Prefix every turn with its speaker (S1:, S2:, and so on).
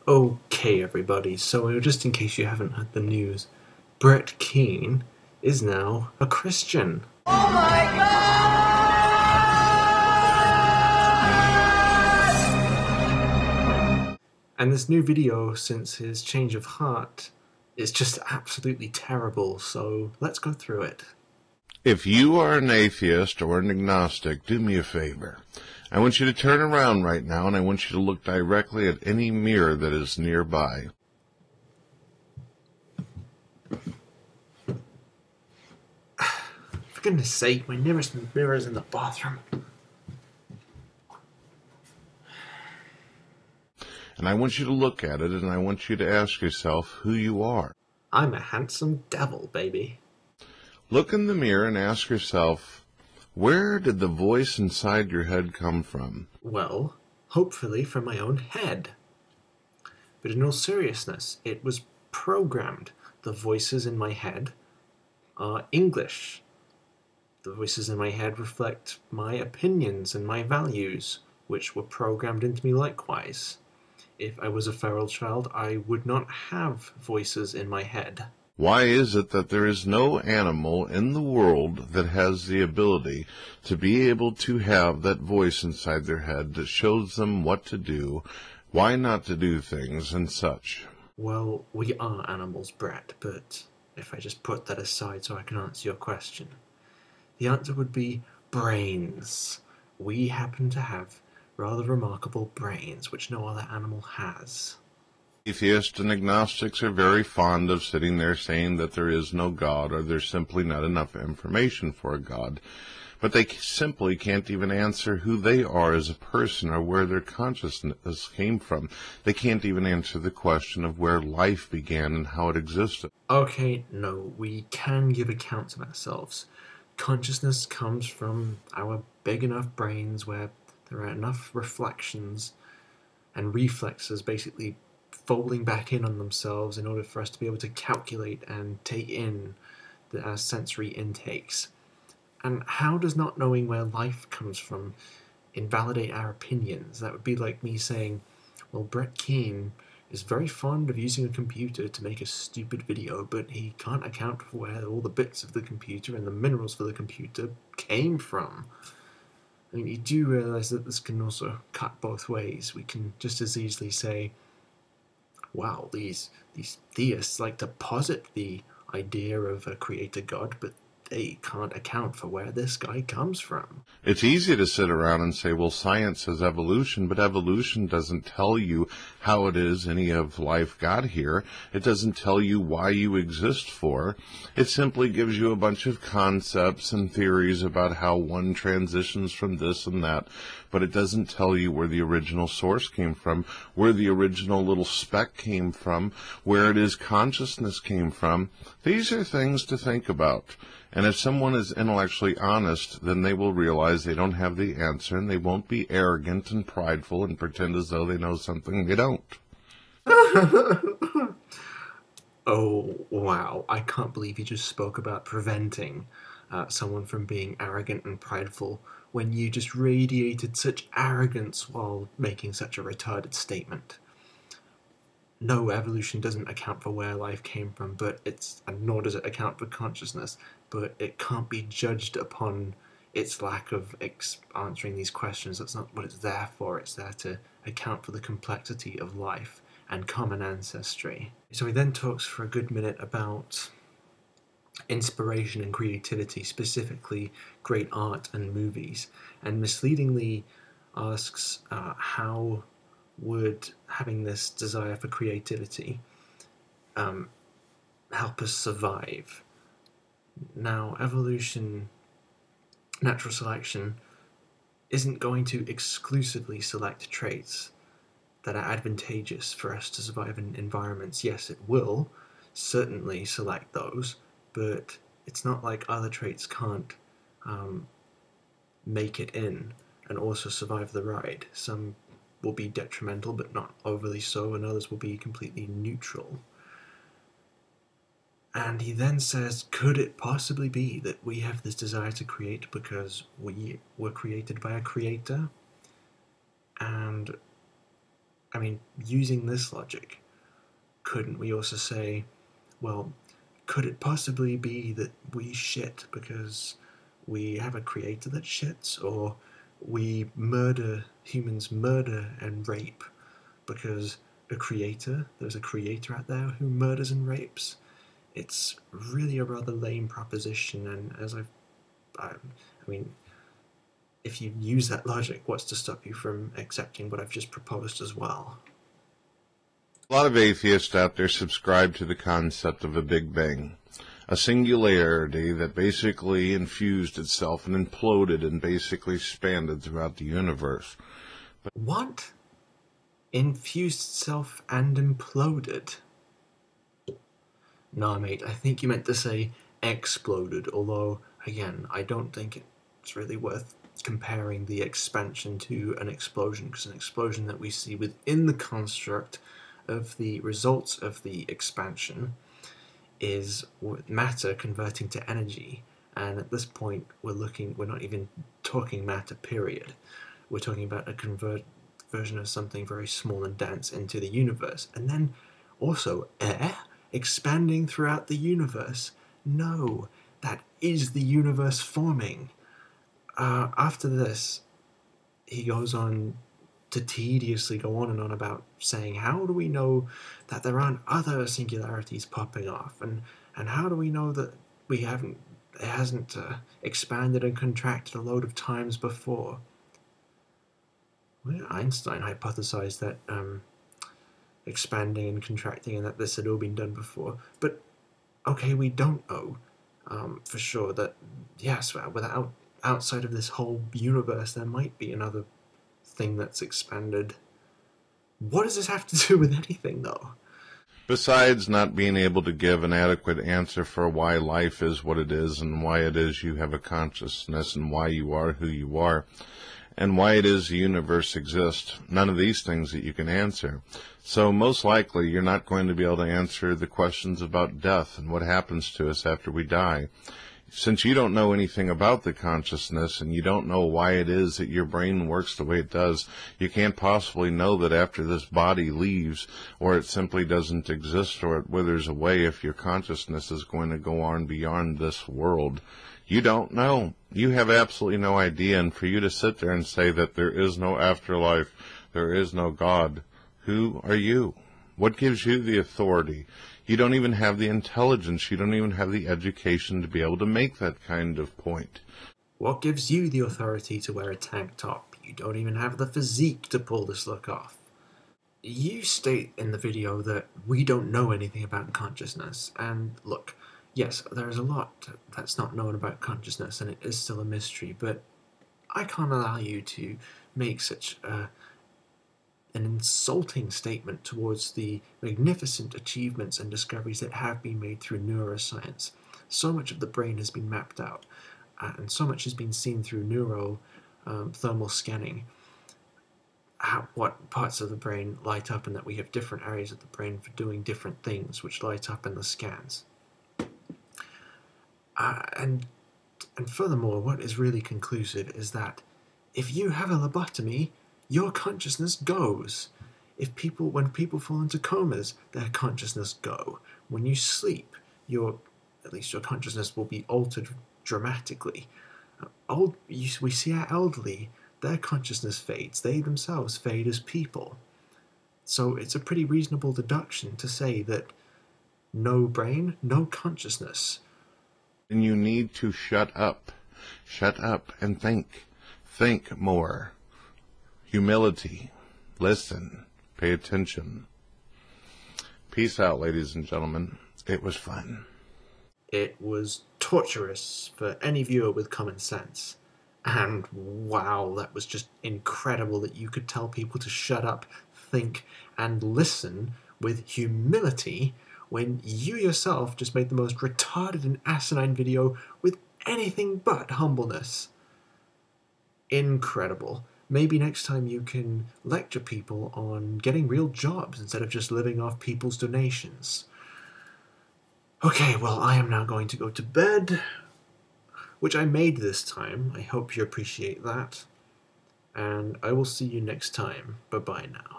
S1: Okay, everybody, so just in case you haven't heard the news, Brett Keane is now a Christian.
S2: Oh my God!
S1: And this new video, since his change of heart, is just absolutely terrible, so let's go through it.
S3: If you are an atheist or an agnostic, do me a favor. I want you to turn around right now, and I want you to look directly at any mirror that is nearby.
S1: For goodness sake, my nearest mirror is in the bathroom.
S3: And I want you to look at it, and I want you to ask yourself who you are.
S1: I'm a handsome devil, baby.
S3: Look in the mirror and ask yourself, where did the voice inside your head come from?
S1: Well, hopefully from my own head. But in all seriousness, it was programmed. The voices in my head are English. The voices in my head reflect my opinions and my values, which were programmed into me likewise. If I was a feral child, I would not have voices in my head.
S3: Why is it that there is no animal in the world that has the ability to be able to have that voice inside their head that shows them what to do, why not to do things, and such?
S1: Well, we are animals, Brett, but if I just put that aside so I can answer your question, the answer would be brains. We happen to have rather remarkable brains, which no other animal has.
S3: Atheists and agnostics are very fond of sitting there saying that there is no God or there's simply not enough information for a God. But they simply can't even answer who they are as a person or where their consciousness came from. They can't even answer the question of where life began and how it existed.
S1: Okay, no, we can give accounts of ourselves. Consciousness comes from our big enough brains where there are enough reflections and reflexes basically folding back in on themselves in order for us to be able to calculate and take in our sensory intakes. And how does not knowing where life comes from invalidate our opinions? That would be like me saying, well, Brett Keane is very fond of using a computer to make a stupid video, but he can't account for where all the bits of the computer and the minerals for the computer came from. I mean, you do realize that this can also cut both ways. We can just as easily say, wow, these theists like to posit the idea of a creator God, but they can't account for where this guy comes from.
S3: It's easy to sit around and say, well, science says evolution, but evolution doesn't tell you how it is any of life got here. It doesn't tell you why you exist for. It simply gives you a bunch of concepts and theories about how one transitions from this and that, but it doesn't tell you where the original source came from, where the original little speck came from, where it is consciousness came from. These are things to think about. And if someone is intellectually honest, then they will realize they don't have the answer, and they won't be arrogant and prideful and pretend as though they know something they don't.
S1: Oh, wow. I can't believe you just spoke about preventing someone from being arrogant and prideful when you just radiated such arrogance while making such a retarded statement. No, evolution doesn't account for where life came from, and nor does it account for consciousness, but it can't be judged upon its lack of answering these questions. That's not what it's there for. It's there to account for the complexity of life and common ancestry. So he then talks for a good minute about inspiration and creativity, specifically great art and movies, and misleadingly asks how would having this desire for creativity help us survive. Now, evolution, natural selection, isn't going to exclusively select traits that are advantageous for us to survive in environments. Yes, it will certainly select those, but it's not like other traits can't make it in and also survive the ride. Some will be detrimental, but not overly so, and others will be completely neutral. And he then says, could it possibly be that we have this desire to create because we were created by a creator? And I mean, using this logic, couldn't we also say, well, could it possibly be that we shit because we have a creator that shits, or humans murder and rape because there's a creator out there who murders and rapes? It's really a rather lame proposition, and I mean, if you use that logic, what's to stop you from accepting what I've just proposed as well?
S3: A lot of atheists out there subscribe to the concept of a Big Bang, a singularity that basically infused itself and imploded and basically expanded throughout the universe.
S1: What? Infused itself and imploded? No, mate, I think you meant to say exploded, although, again, I don't think it's really worth comparing the expansion to an explosion, because an explosion that we see within the construct of the results of the expansion is matter converting to energy, and at this point we're not even talking matter, period. We're talking about a conversion of something very small and dense into the universe, and then also air expanding throughout the universe. No, that is the universe forming. After this, he goes on to tediously go on and on about saying, how do we know that there aren't other singularities popping off, and how do we know that it hasn't expanded and contracted a load of times before? Well, Einstein hypothesized that expanding and contracting, and that this had all been done before. But okay, we don't know for sure that, yes, without outside of this whole universe, there might be another thing that's expanded. What does this have to do with anything, though?
S3: Besides not being able to give an adequate answer for why life is what it is, and why it is you have a consciousness, and why you are who you are, and why it is the universe exists, none of these things that you can answer. So most likely you're not going to be able to answer the questions about death and what happens to us after we die. Since you don't know anything about the consciousness, and you don't know why it is that your brain works the way it does, you can't possibly know that after this body leaves, or it simply doesn't exist, or it withers away, if your consciousness is going to go on beyond this world. You don't know. You have absolutely no idea, and for you to sit there and say that there is no afterlife, there is no God, who are you? What gives you the authority? You don't even have the intelligence, you don't even have the education to be able to make that kind of point.
S1: What gives you the authority to wear a tank top? You don't even have the physique to pull this look off. You state in the video that we don't know anything about consciousness, and look, yes, there is a lot that's not known about consciousness, and it is still a mystery, but I can't allow you to make such an insulting statement towards the magnificent achievements and discoveries that have been made through neuroscience. So much of the brain has been mapped out, and so much has been seen through thermal scanning. What parts of the brain light up, and that we have different areas of the brain for doing different things which light up in the scans. And furthermore, what is really conclusive is that if you have a lobotomy, your consciousness goes. When people fall into comas, their consciousness go. When you sleep, at least your consciousness will be altered dramatically. We see our elderly, their consciousness fades. They themselves fade as people. So it's a pretty reasonable deduction to say that no brain, no consciousness.
S3: And you need to shut up. Shut up and think. Think more. Humility. Listen. Pay attention. Peace out, ladies and gentlemen. It was fun.
S1: It was torturous for any viewer with common sense. And wow, that was just incredible that you could tell people to shut up, think, and listen with humility when you yourself just made the most retarded and asinine video with anything but humbleness. Incredible. Maybe next time you can lecture people on getting real jobs instead of just living off people's donations. Okay, well, I am now going to go to bed, which I made this time. I hope you appreciate that. And I will see you next time. Bye-bye now.